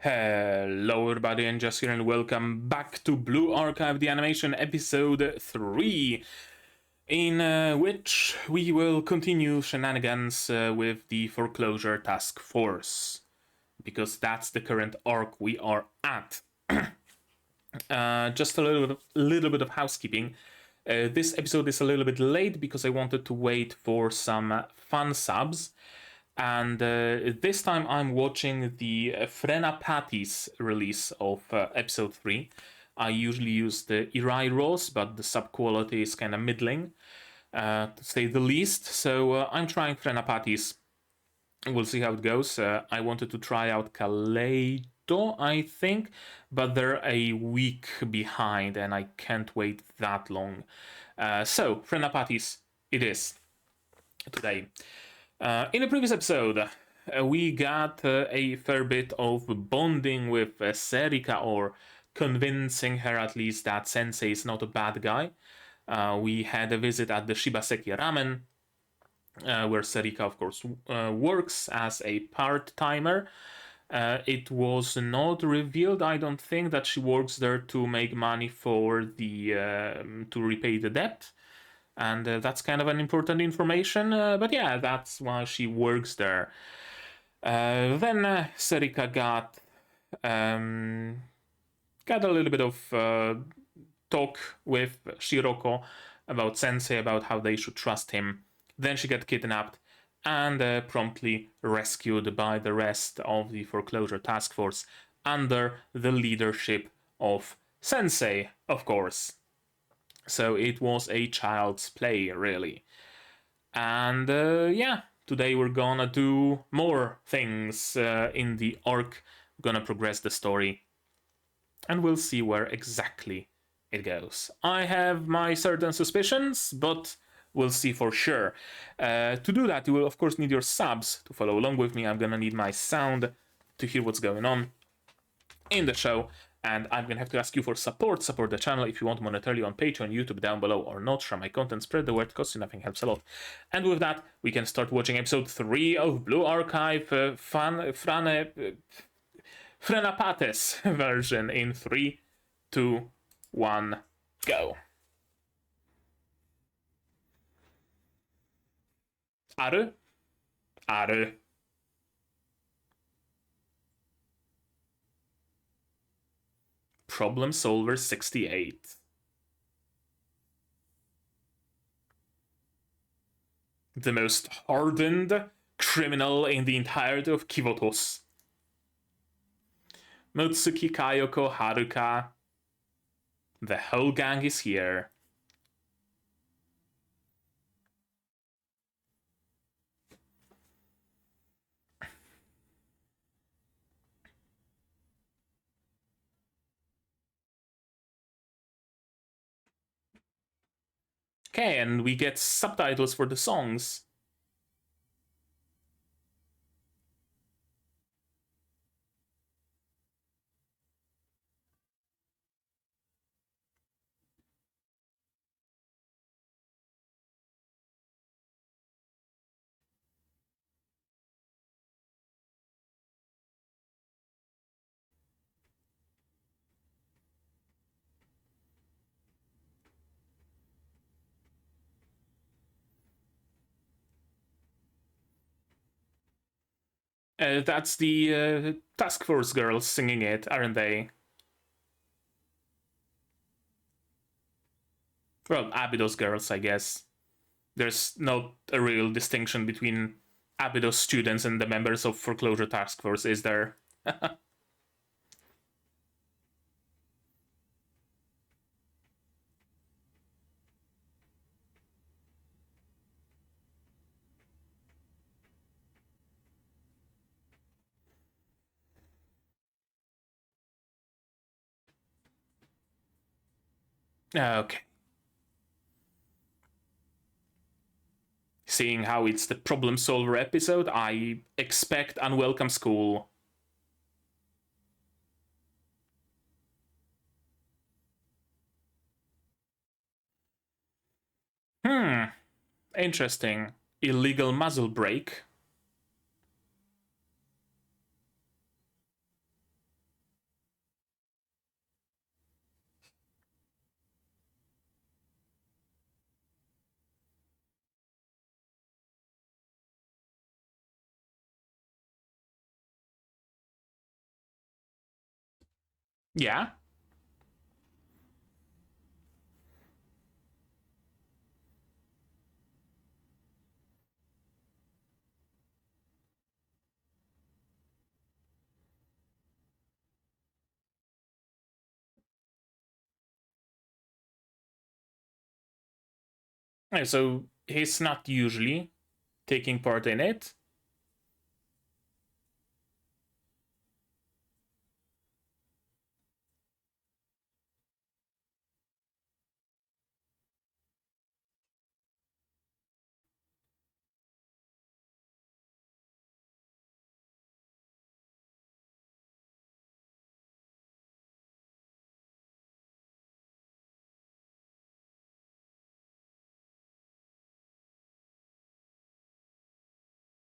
Hello everybody, and just here, and welcome back to Blue Archive, the animation episode 3, in which we will continue shenanigans with the foreclosure task force, because that's the current arc we are at. Just a little bit of housekeeping. This episode is a little bit late because I wanted to wait for some fan subs. And this time I'm watching the Frena Patty's release of episode 3. I usually use the Irai Rose, but the sub quality is kind of middling, to say the least. So I'm trying Frena Patty's. We'll see how it goes. I wanted to try out Kaleido, I think, but they're a week behind and I can't wait that long. So, Frena Patty's it is today. In a previous episode, we got a fair bit of bonding with Serika, or convincing her at least that Sensei is not a bad guy. We had a visit at the Shibaseki Ramen, where Serika, of course, works as a part-timer. It was not revealed, I don't think, that she works there to make money for the to repay the debt. And that's kind of an important information, but yeah, that's why she works there. Then Serika got a little bit of talk with Shiroko about Sensei, about how they should trust him. Then she got kidnapped and promptly rescued by the rest of the foreclosure task force under the leadership of Sensei, of course. So it was a child's play, really. And yeah, today we're gonna do more things in the arc. We're gonna progress the story. And we'll see where exactly it goes. I have my certain suspicions, but we'll see for sure. To do that, you will of course need your subs to follow along with me. I'm gonna need my sound to hear what's going on in the show. And I'm gonna have to ask you for support. Support the channel if you want monetarily on Patreon, YouTube down below, or not. Share my content, spread the word, costs you nothing, helps a lot. And with that, we can start watching episode 3 of Blue Archive, Frenapates version in 3, 2, 1, go. Aru? Aru. Problem Solver 68. The most hardened criminal in the entirety of Kivotos. Mutsuki, Kayoko, Haruka. The whole gang is here. Okay, and we get subtitles for the songs. That's the task force girls singing it, aren't they? Well, Abydos girls, I guess. There's not a real distinction between Abydos students and the members of Foreclosure Task Force, is there? Okay. Seeing how it's the problem solver episode, I expect unwelcome school. Interesting. Illegal muzzle brake. Yeah. So he's not usually taking part in it.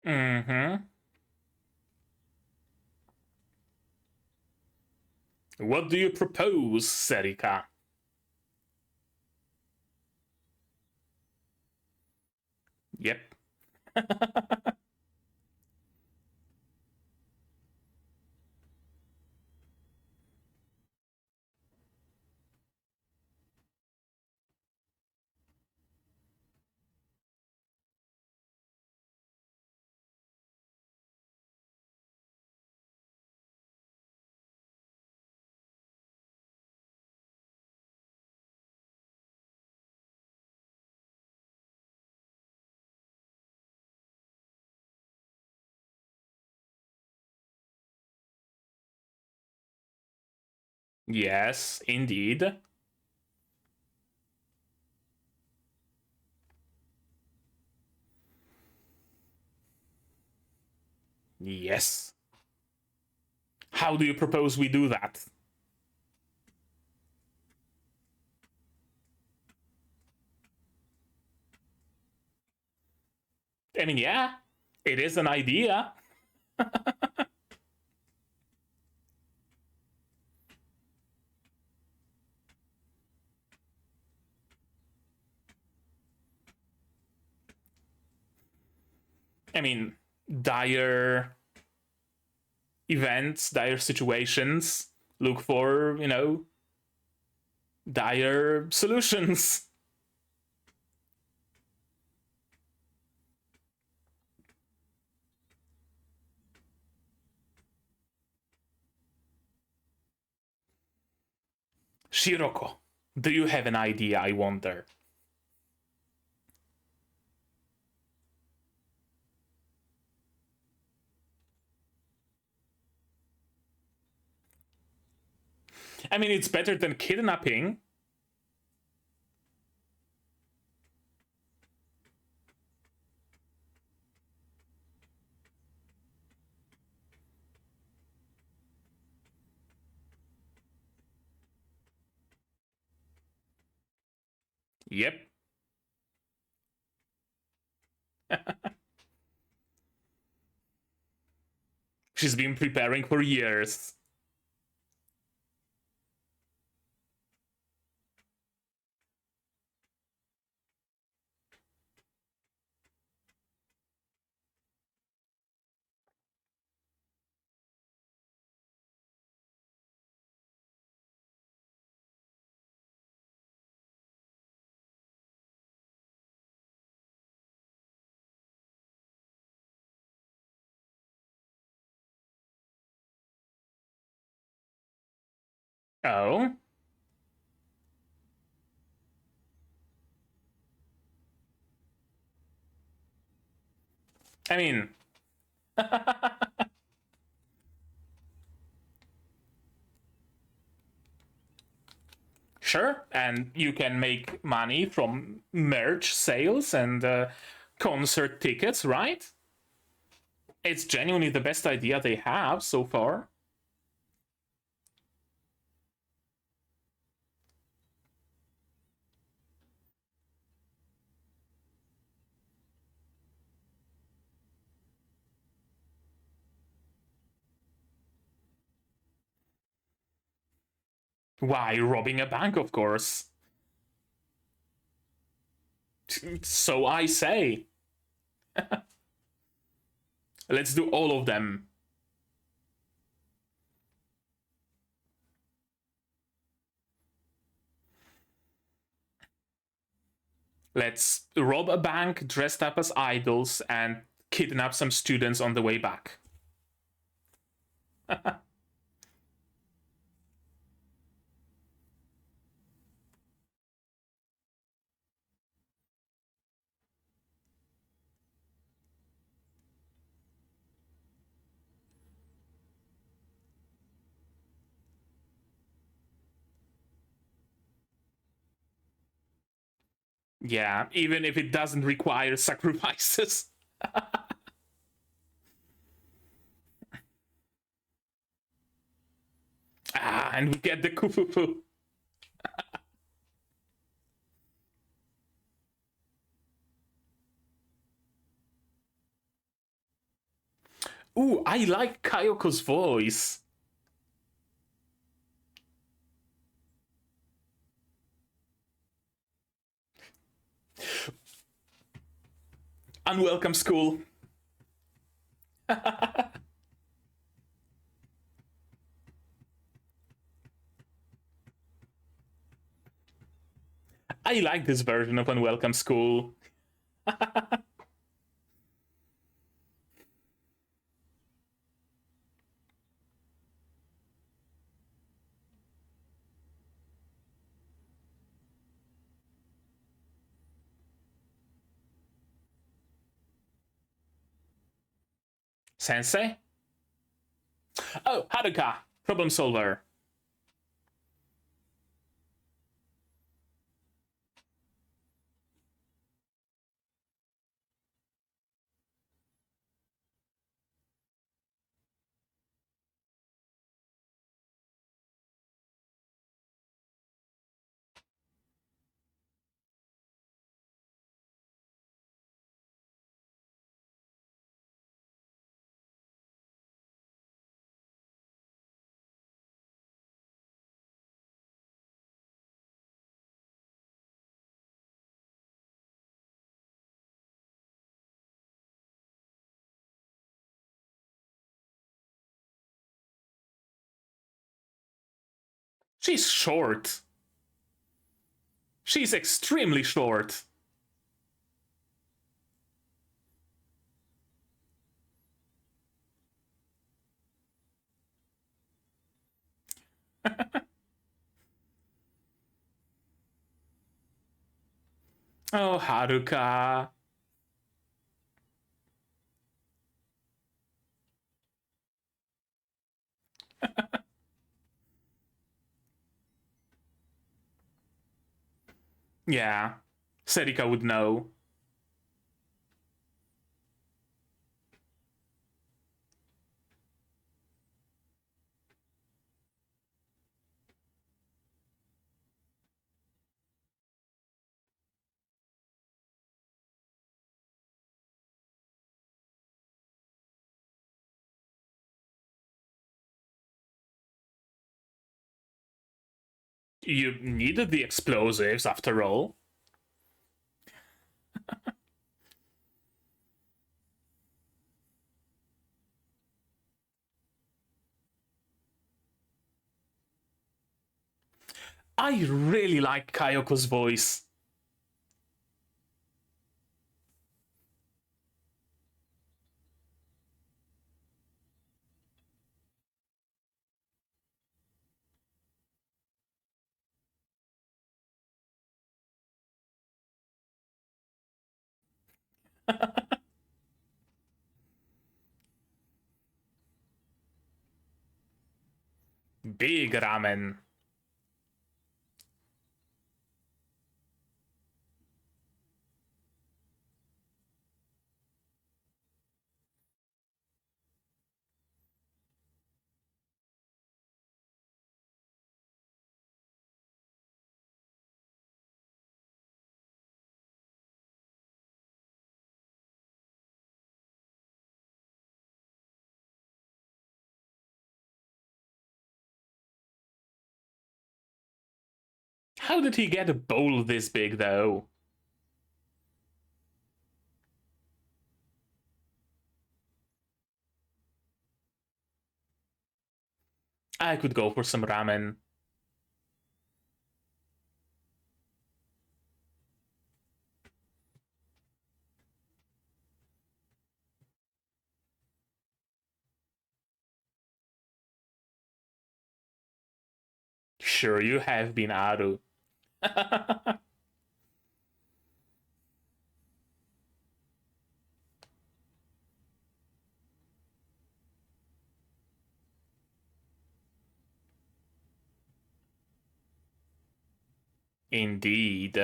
Mm-hmm. What do you propose, Serika? Yep. Yes, indeed. Yes. How do you propose we do that? I mean, yeah, it is an idea. I mean, dire events, dire situations, look for, dire solutions. Shiroko, do you have an idea, I wonder? I mean, it's better than kidnapping. Yep. She's been preparing for years. Oh? I mean, sure, and you can make money from merch sales and concert tickets, right? It's genuinely the best idea they have so far. Why, robbing a bank, of course. So I say. Let's do all of them. Let's rob a bank dressed up as idols and kidnap some students on the way back. Yeah, even if it doesn't require sacrifices. And we get the kufufu. Ooh, I like Kayoko's voice. Unwelcome school. I like this version of Unwelcome School. Sensei? Oh, Haruka, problem solver. She's short. She's extremely short. Oh, Haruka. Yeah, Serika would know. You needed the explosives, after all. I really like Kayoko's voice. Big ramen. How did he get a bowl this big, though? I could go for some ramen. sure you have been, Aru. Indeed.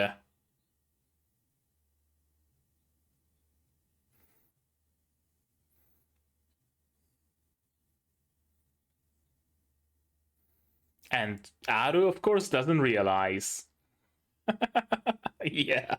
And Aru, of course, doesn't realize. Yeah.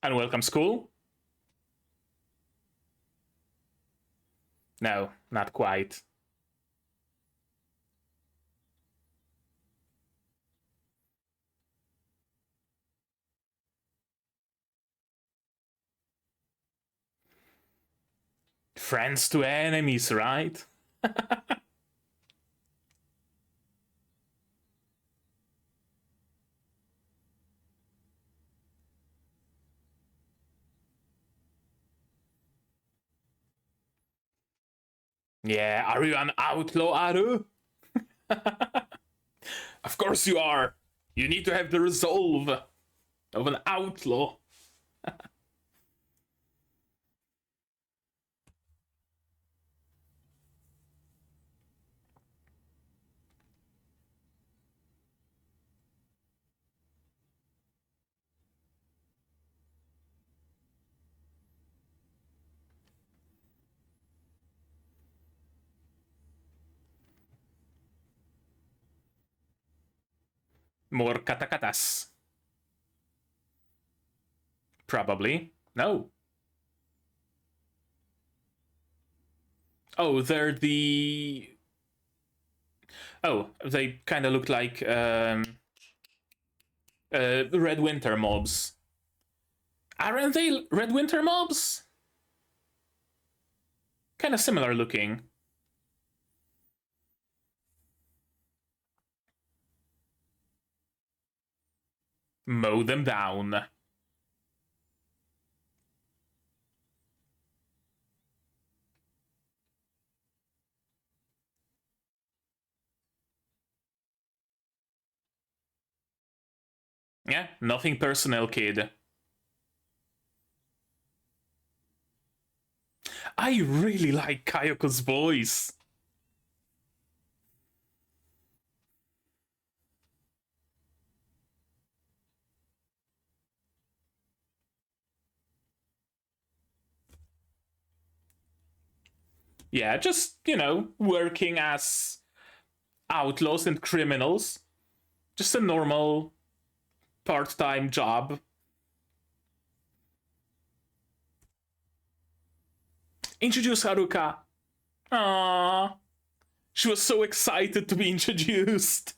And welcome, school? No, not quite. Friends to enemies, right? Yeah, are you an outlaw, Aru? Of course you are. You need to have the resolve of an outlaw. More katakatas. Probably. No. Oh, they're the. Oh, they kind of look like Red Winter mobs. Aren't they Red Winter mobs? Kind of similar looking. Mow them down. Yeah, nothing personal, kid. I really like Kayoko's voice. Yeah, just, working as outlaws and criminals. Just a normal part time job. Introduce Haruka. Aww. She was so excited to be introduced.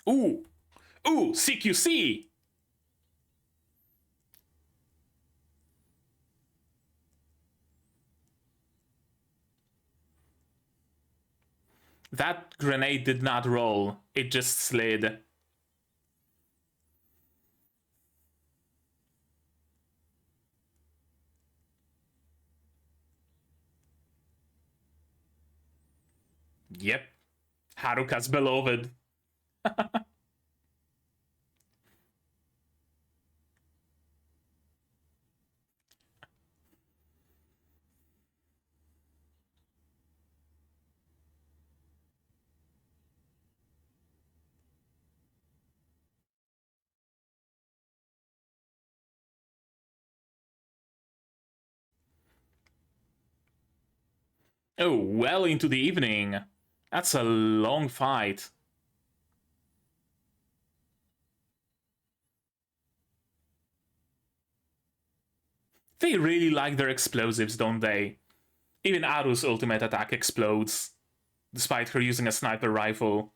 Ooh, ooh, CQC. That grenade did not roll, it just slid. Yep, Haruka's beloved. Oh, well into the evening. That's a long fight. They really like their explosives, don't they? Even Aru's ultimate attack explodes, despite her using a sniper rifle.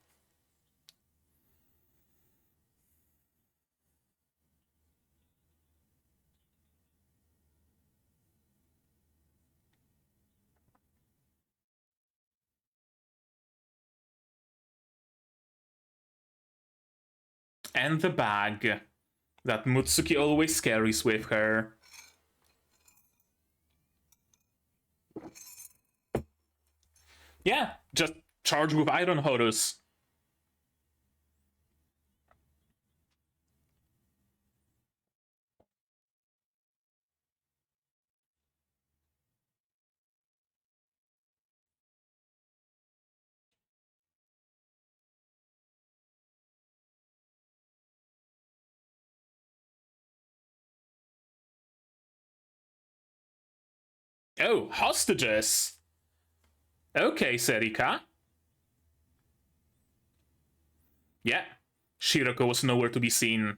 And the bag that Mutsuki always carries with her. Yeah, just charge with Iron Horus. Oh, hostages! Okay, Serika. Yeah, Shiroko was nowhere to be seen.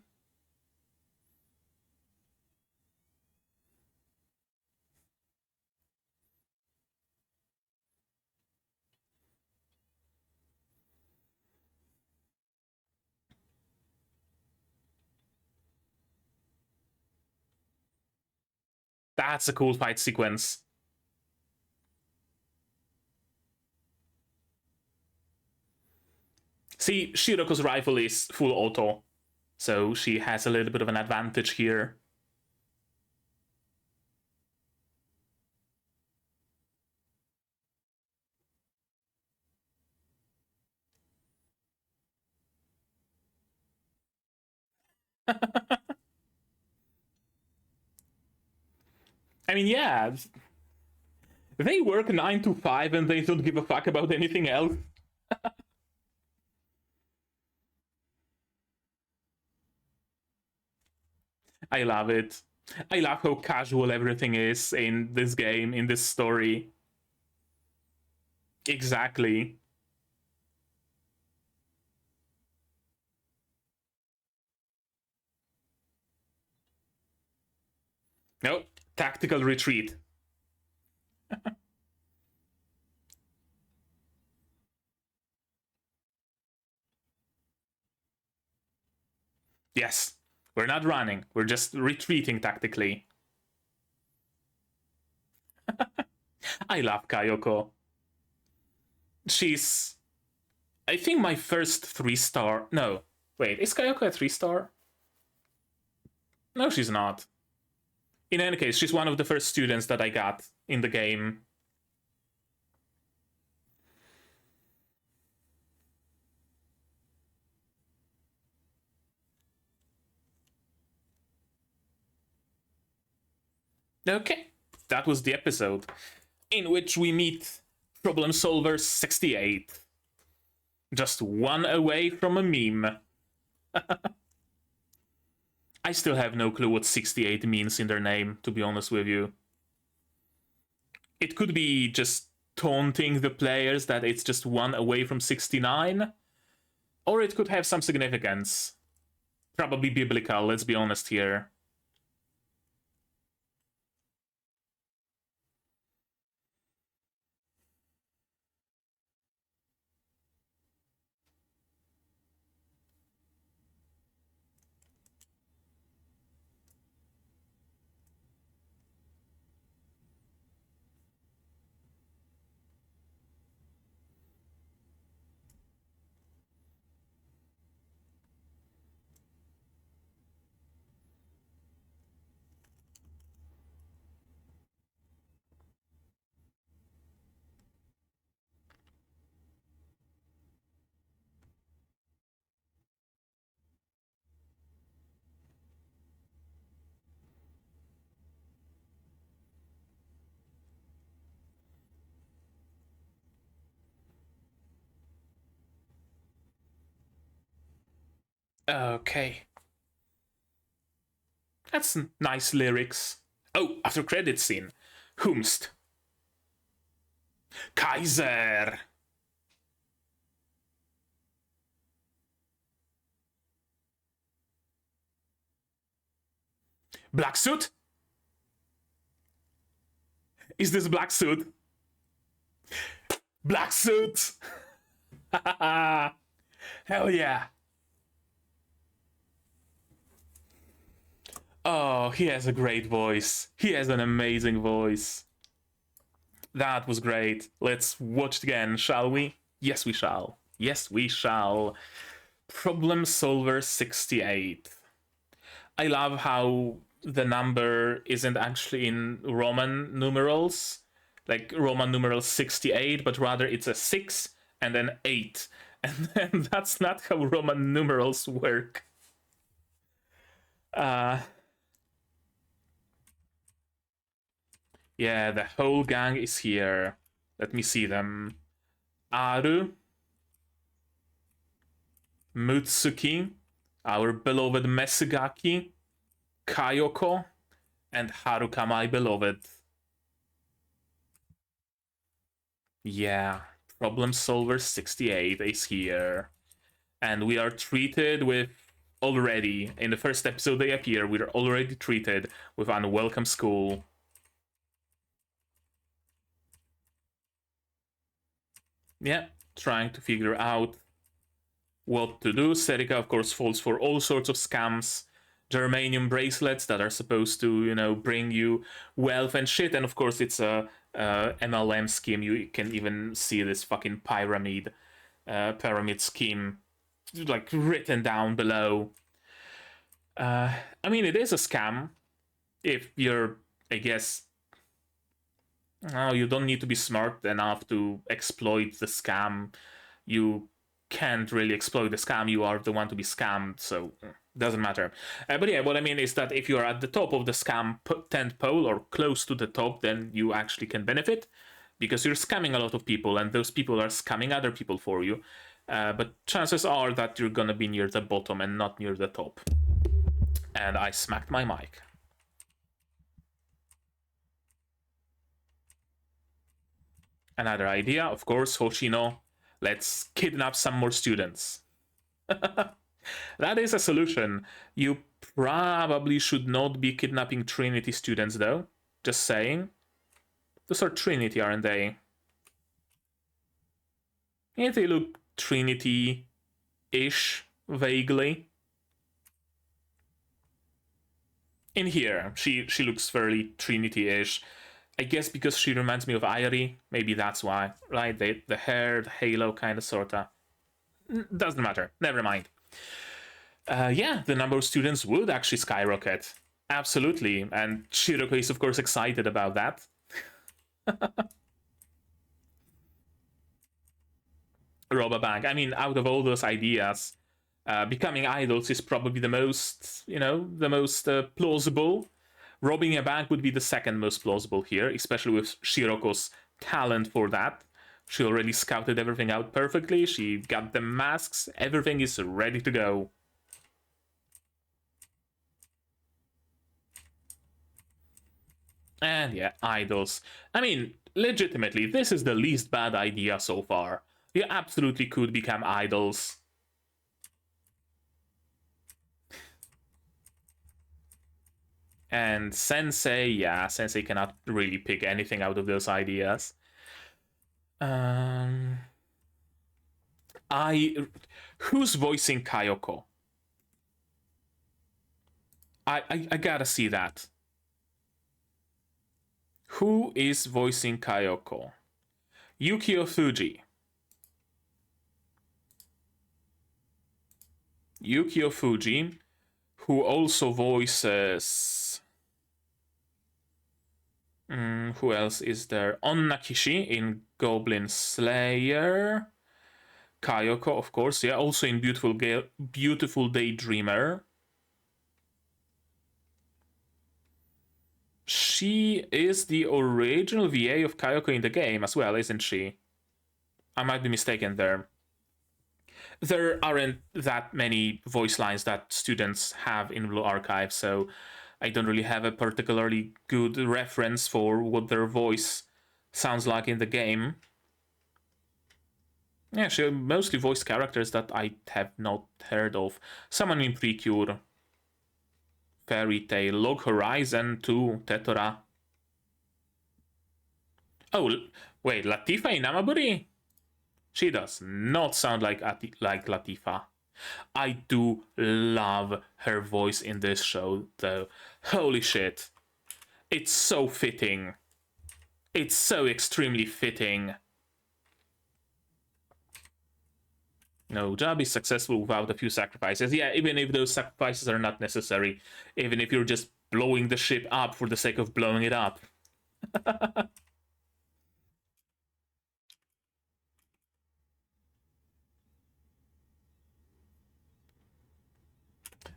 That's a cool fight sequence. See, Shiroko's rifle is full auto, so she has a little bit of an advantage here. I mean, yeah, they work 9 to 5 and they don't give a fuck about anything else. I love it. I love how casual everything is in this game, in this story. Exactly. No, tactical retreat. Yes, we're not running, we're just retreating tactically. I love Kayoko. She's, I think, my first 3-star. No, wait, is Kayoko a 3-star? No, she's not. In any case, she's one of the first students that I got in the game. Okay, that was the episode in which we meet Problem Solver 68. Just one away from a meme. I still have no clue what 68 means in their name, to be honest with you. It could be just taunting the players that it's just one away from 69, or it could have some significance. Probably biblical, let's be honest here. Okay. That's nice lyrics. Oh, after credits scene. Whomst. Kaiser! Black suit? Is this black suit? Black suit! Hell yeah! Oh, he has a great voice. He has an amazing voice. That was great. Let's watch it again, shall we? Yes, we shall. Yes, we shall. Problem Solver 68. I love how the number isn't actually in Roman numerals, like Roman numeral 68, but rather it's a 6 and an 8. And that's not how Roman numerals work. Yeah, the whole gang is here. Let me see them. Aru, Mutsuki, our beloved Mesugaki, Kayoko, and Haruka, my beloved. Yeah, Problem Solver 68 is here. And we are treated with already, in the first episode they appear, we are already treated with Unwelcome School. Yeah, trying to figure out what to do. Serika, of course, falls for all sorts of scams. Germanium bracelets that are supposed to, you know, bring you wealth and shit. And of course, it's a MLM scheme. You can even see this fucking pyramid scheme, like written down below. I mean, it is a scam. If you're, I guess, no, you don't need to be smart enough to exploit the scam. You can't really exploit the scam. You are the one to be scammed, so doesn't matter. But yeah, what I mean is that if you're at the top of the scam tent pole or close to the top, then you actually can benefit because you're scamming a lot of people, and those people are scamming other people for you. But chances are that you're gonna be near the bottom and not near the top. And I smacked my mic. Another idea, of course, Hoshino. Let's kidnap some more students. That is a solution. You probably should not be kidnapping Trinity students, though. Just saying. Those are Trinity, aren't they? Yeah, they look Trinity-ish, vaguely. In here, she looks fairly Trinity-ish. I guess because she reminds me of Irie, maybe that's why, right? The hair, the halo, kind of, sorta. Doesn't matter. Never mind. Yeah, the number of students would actually skyrocket. Absolutely. And Shiroko is, of course, excited about that. Rob a bank. I mean, out of all those ideas, becoming idols is probably the most, the most plausible. Robbing a bank would be the second most plausible here, especially with Shiroko's talent for that. She already scouted everything out perfectly. She got the masks. Everything is ready to go. And yeah, idols. I mean, legitimately, this is the least bad idea so far. You absolutely could become idols. And Sensei, yeah, Sensei cannot really pick anything out of those ideas. Who's voicing Kayoko? I gotta see that. Who is voicing Kayoko? Yukio Fuji. Yukio Fuji, who also voices. Who else is there? Onna Kishi in Goblin Slayer. Kayoko, of course, yeah, also in Beautiful Daydreamer. She is the original VA of Kayoko in the game as well, isn't she? I might be mistaken there. There aren't that many voice lines that students have in Blue Archive, so I don't really have a particularly good reference for what their voice sounds like in the game. Yeah, she mostly voiced characters that I have not heard of. Someone in Precure, Fairy Tail, Log Horizon 2, Tetora. Oh, wait, Latifa in Amaburi? She does not sound like Latifa. I do love her voice in this show, though. Holy shit. It's so fitting. It's so extremely fitting. No job is successful without a few sacrifices. Yeah, even if those sacrifices are not necessary. Even if you're just blowing the ship up for the sake of blowing it up.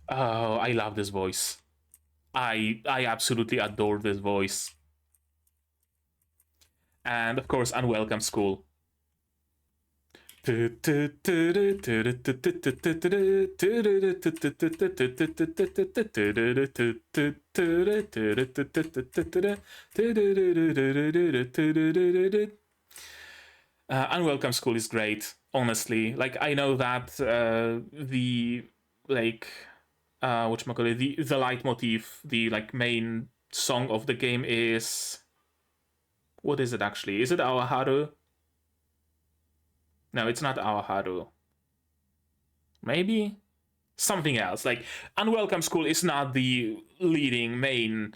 Oh, I love this voice. I absolutely adore this voice. And of course, Unwelcome School. Unwelcome School is great, honestly. Like, I know that the like whatchamacallit, the leitmotif, the like main song of the game is, what is it actually? Is it Awaharu? No, it's not Awaharu. Maybe something else. Like, Unwelcome School is not the leading main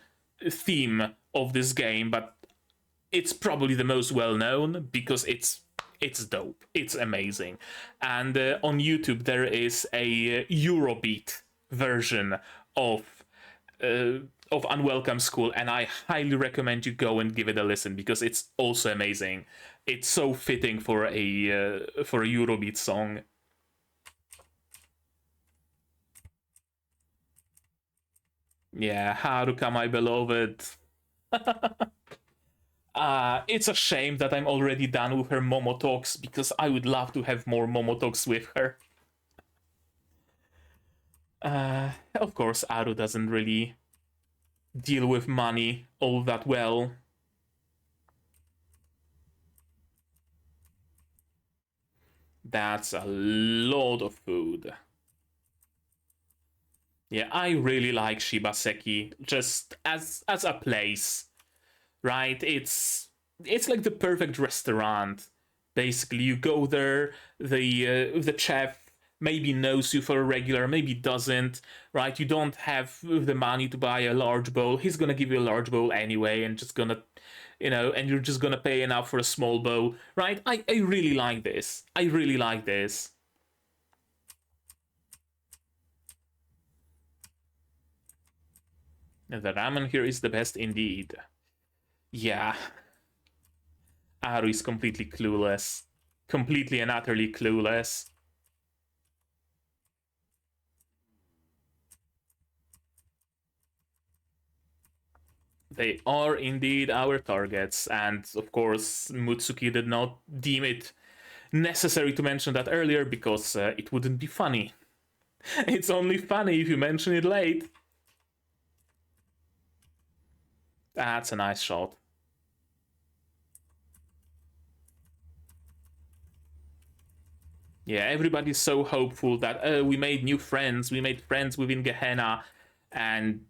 theme of this game, but it's probably the most well known because it's dope. It's amazing. And on YouTube there is a Eurobeat version of Unwelcome School, and I highly recommend you go and give it a listen because it's also amazing. It's so fitting for a Eurobeat song. Yeah, Haruka, my beloved. It's a shame that I'm already done with her Momo talks because I would love to have more Momo talks with her. Of course, Aru doesn't really deal with money all that well. That's a lot of food. Yeah, I really like Shibaseki just as a place, right? It's like the perfect restaurant. Basically, you go there, the chef maybe knows you for a regular, maybe doesn't, right? You don't have the money to buy a large bowl. He's gonna give you a large bowl anyway, and just gonna, and you're just gonna pay enough for a small bowl, right? I really like this. I really like this. The ramen here is the best indeed. Yeah, Aru is completely clueless. Completely and utterly clueless. They are indeed our targets, and of course, Mutsuki did not deem it necessary to mention that earlier because it wouldn't be funny. It's only funny if you mention it late. That's a nice shot. Yeah, everybody's so hopeful that we made new friends, we made friends within Gehenna, and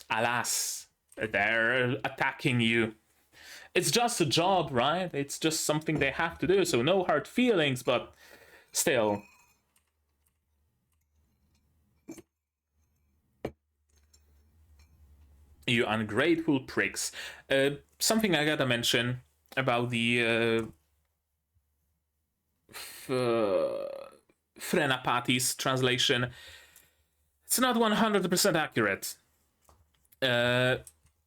alas, they're attacking you. It's just a job, right? It's just something they have to do, so no hard feelings, but still. You ungrateful pricks. Something I gotta mention about the Frenapati's translation. It's not 100% accurate.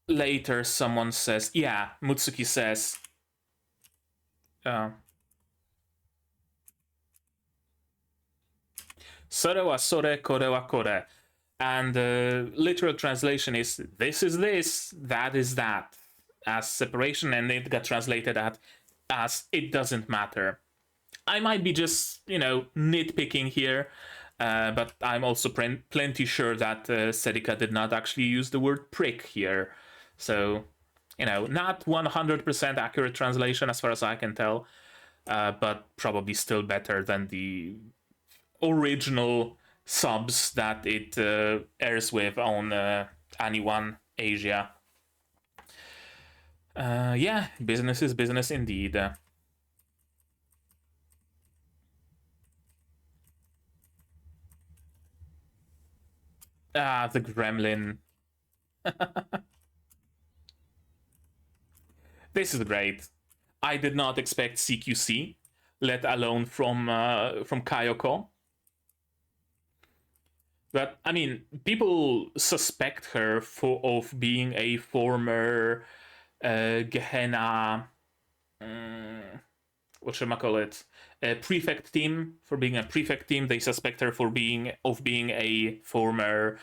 Later, someone says, yeah, Mutsuki says, Sore wa sore, kore wa kore. And the literal translation is, this is this, that is that, as separation, and it got translated as it doesn't matter. I might be just, nitpicking here, but I'm also plenty sure that Serika did not actually use the word prick here. So, not 100% accurate translation as far as I can tell, but probably still better than the original subs that it airs with on Anyone Asia. Yeah, business is business indeed. The gremlin. This is great. I did not expect CQC, let alone from Kayoko. But I mean, people suspect her of being a former Gehenna. What should I call it? A prefect team. For being a prefect team, they suspect her for being a former.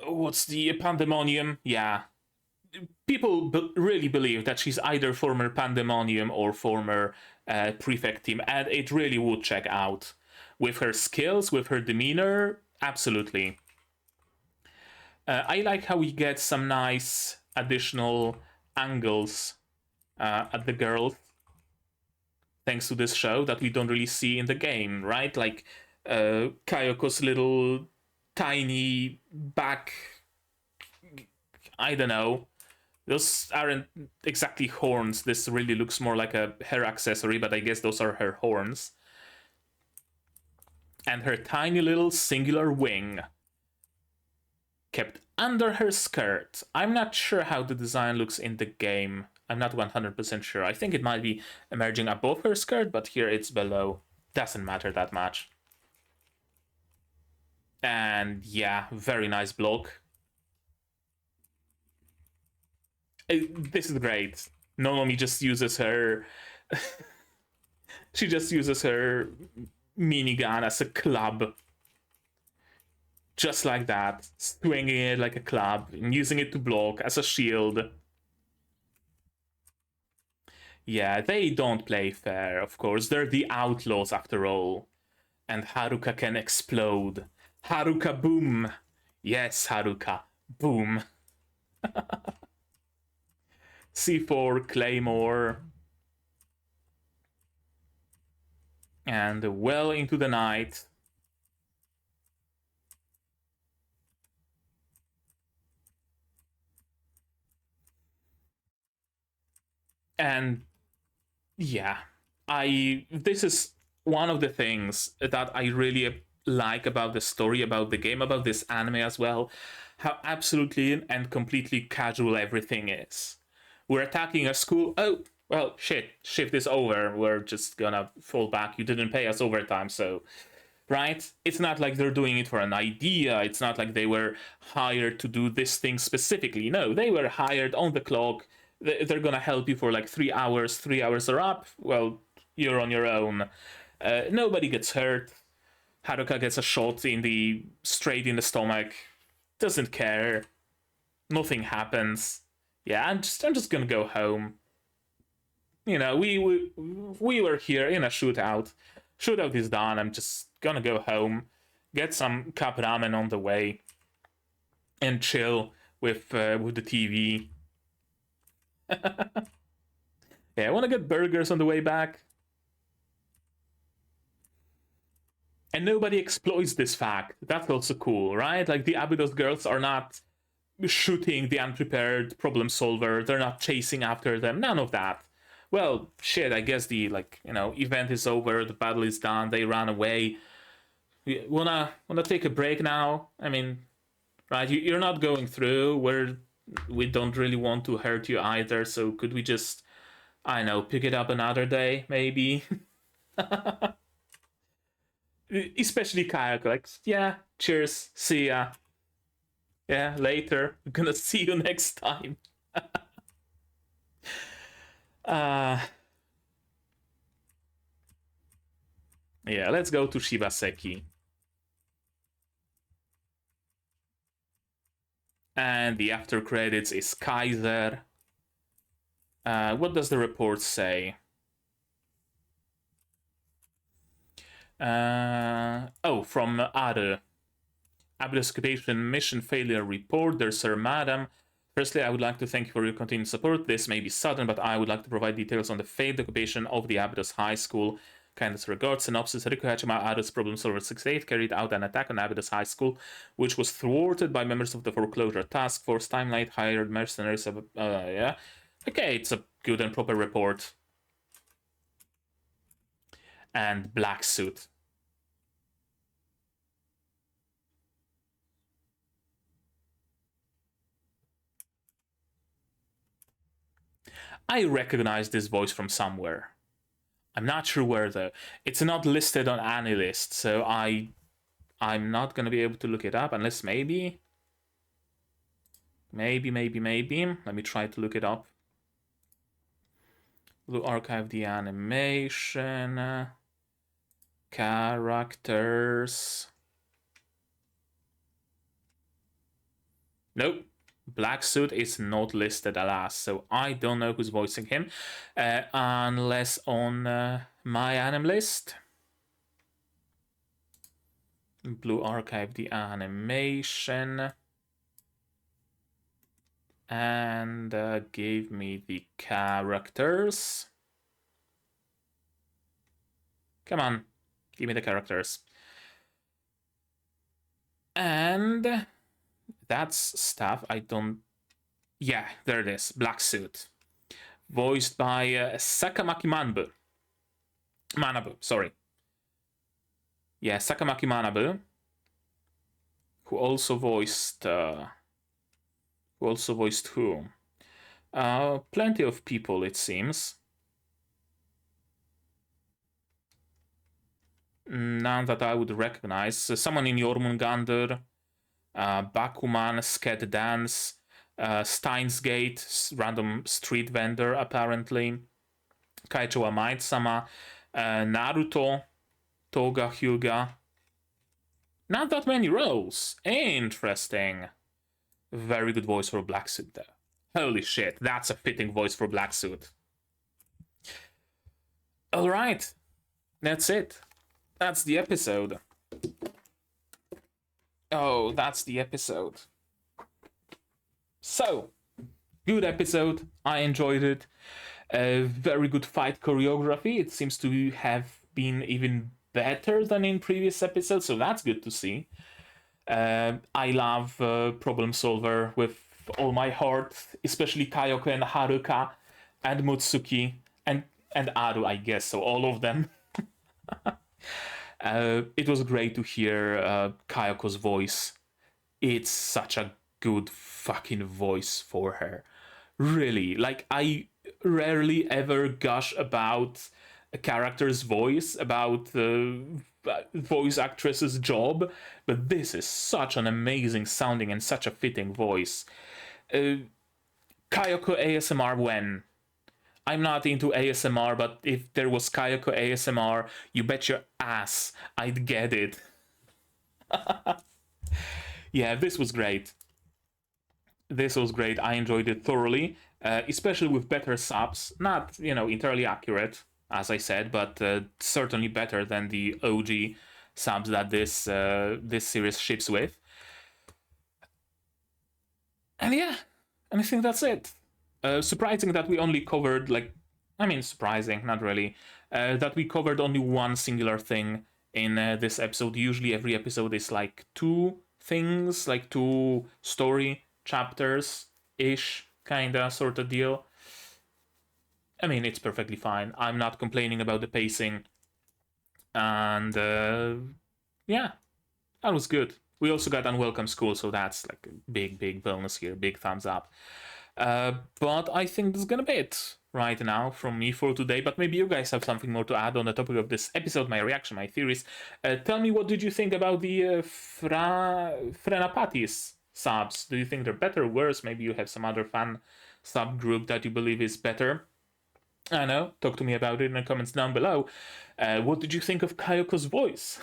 What's the Pandemonium? Yeah, people really believe that she's either former Pandemonium or former prefect team, and it really would check out with her skills, with her demeanor. Absolutely. I like how we get some nice additional angles at the girls thanks to this show that we don't really see in the game, right? Like Kayoko's little tiny back. I don't know. Those aren't exactly horns. This really looks more like a hair accessory, but I guess those are her horns. And her tiny little singular wing kept under her skirt. I'm not sure how the design looks in the game. I'm not 100% sure. I think it might be emerging above her skirt, but here it's below. Doesn't matter that much. And yeah, very nice block. This is great. Nonomi just uses her. She just uses her minigun as a club. Just like that. Swinging it like a club and using it to block as a shield. Yeah, they don't play fair, of course. They're the outlaws after all. And Haruka can explode. Haruka boom! Yes, Haruka. Boom. C4, Claymore. And well into the night. And yeah, this is one of the things that I really like about the story, about the game, about this anime as well. How absolutely and completely casual everything is. We're attacking a school. Oh, well, shit, shift is over. We're just gonna fall back. You didn't pay us overtime, so. Right? It's not like they're doing it for an idea. It's not like they were hired to do this thing specifically. No, they were hired on the clock. They're gonna help you for like 3 hours. 3 hours are up. Well, you're on your own. Nobody gets hurt. Haruka gets a shot straight in the stomach. Doesn't care. Nothing happens. Yeah, I'm just gonna go home. We were here in a shootout. Shootout is done. I'm just gonna go home, get some cup ramen on the way, and chill with the TV. Yeah, I want to get burgers on the way back. And nobody exploits this fact. That's also cool, right? Like the Abydos girls are not shooting the unprepared problem solver. They're not chasing after them. None of that. Well, shit, I guess the event is over, the battle is done, they ran away. Wanna take a break now? I mean, right, you're not going through. We don't really want to hurt you either, so could we just, I don't know, pick it up another day, maybe? Especially Kayak, like, yeah, cheers, see ya. Yeah, later. I'm gonna see you next time. uh yeah, let's go to Shibaseki. And the after credits is Kaiser. What does the report say? From Are. Abdescapation mission failure report. There's Sir Madam. Firstly, I would like to thank you for your continued support. This may be sudden, but I would like to provide details on the failed occupation of the Abydos High School. Kindest regards. Synopsis: Riku Hachima, Abydos Problem Solver 68, carried out an attack on Abydos High School, which was thwarted by members of the Foreclosure Task Force. Timeline hired mercenaries of... yeah. Okay, it's a good and proper report. And black suit. I recognize this voice from somewhere. I'm not sure where though. It's not listed on any list, so I'm not gonna be able to look it up unless maybe. Maybe. Let me try to look it up. We'll archive the animation. Characters. Nope. Black suit is not listed, alas, so I don't know who's voicing him, unless on my anim list. Blue archive the animation and gave me the characters. Come on, give me the characters. And that's stuff I don't... Yeah, there it is. Black suit. Voiced by Sakamaki Manabu, sorry. Yeah, Sakamaki Manabu. Who also voiced... who? Plenty of people, it seems. None that I would recognize. Someone in Jormungandr. Bakuman, Sked Dance, Steins Gate, random street vendor apparently, Kaicho wa Maid-sama, Naruto, Toga Hyuga. Not that many roles. Interesting. Very good voice for Black Suit though. Holy shit, that's a fitting voice for Black Suit. Alright, that's it. That's the episode. Oh, that's the episode. So, good episode. I enjoyed it. Very good fight choreography. It seems to have been even better than in previous episodes, so that's good to see. I love Problem Solver with all my heart, especially Kayoko and Haruka and Mutsuki and Aru, I guess, so all of them. It was great to hear Kayoko's voice. It's such a good fucking voice for her. Really, like, I rarely ever gush about a character's voice, about the voice actress's job, but this is such an amazing sounding and such a fitting voice. Kayoko ASMR when? I'm not into ASMR, but if there was Kayoko ASMR, you bet your ass I'd get it. Yeah, this was great. This was great. I enjoyed it thoroughly, especially with better subs. Not, entirely accurate, as I said, but certainly better than the OG subs that this series ships with. And yeah, and I think that's it. Surprising that we only covered, surprising, not really, that we covered only one singular thing in this episode. Usually every episode is like two things, like two story chapters-ish, kinda, sort of deal. I mean, it's perfectly fine. I'm not complaining about the pacing. And, yeah, that was good. We also got Unwelcome School, so that's like a big bonus here, big thumbs up. But I think that's gonna be it right now from me for today, but maybe you guys have something more to add on the topic of this episode, my reaction, my theories. Tell me, what did you think about the Frenapatis subs? Do you think they're better or worse? Maybe you have some other fan subgroup that you believe is better. I don't know, talk to me about it in the comments down below. What did you think of Kayoko's voice?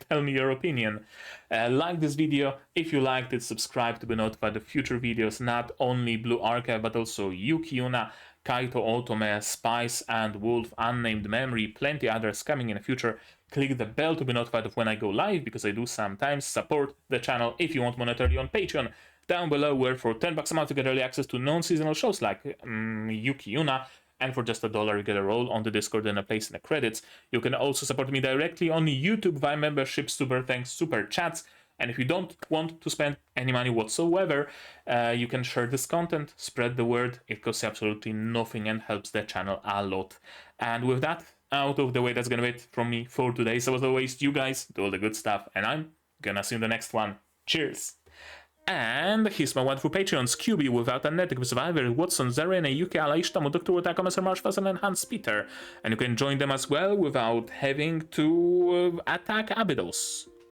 Tell me your opinion. Like this video if you liked it, subscribe to be notified of future videos, not only Blue Archive but also Yuki Yuna, Kaito Otome, Spice and Wolf, Unnamed Memory, plenty others coming in the future. Click the bell to be notified of when I go live, because I do sometimes. Support the channel if you want monetarily on Patreon. down below, where for $10 a month you get early access to non-seasonal shows like Yuki Yuna, and for just $1 you get a role on the Discord and a place in the credits. You can also support me directly on YouTube via membership, super thanks, super chats. And if you don't want to spend any money whatsoever, you can share this content, spread the word. It costs absolutely nothing and helps the channel a lot. And with that out of the way, that's gonna be it from me for today. So as always, you guys do all the good stuff, and I'm gonna see you in the next one. Cheers! And here's my wonderful Patreons: QB, Without a Netic, Survivor, Watson, Zarena, Yuki, Alaishtamu, Dr. Wataka, Mr. Marsh, Fasan, and Hans Peter. And you can join them as well without having to attack Abydos.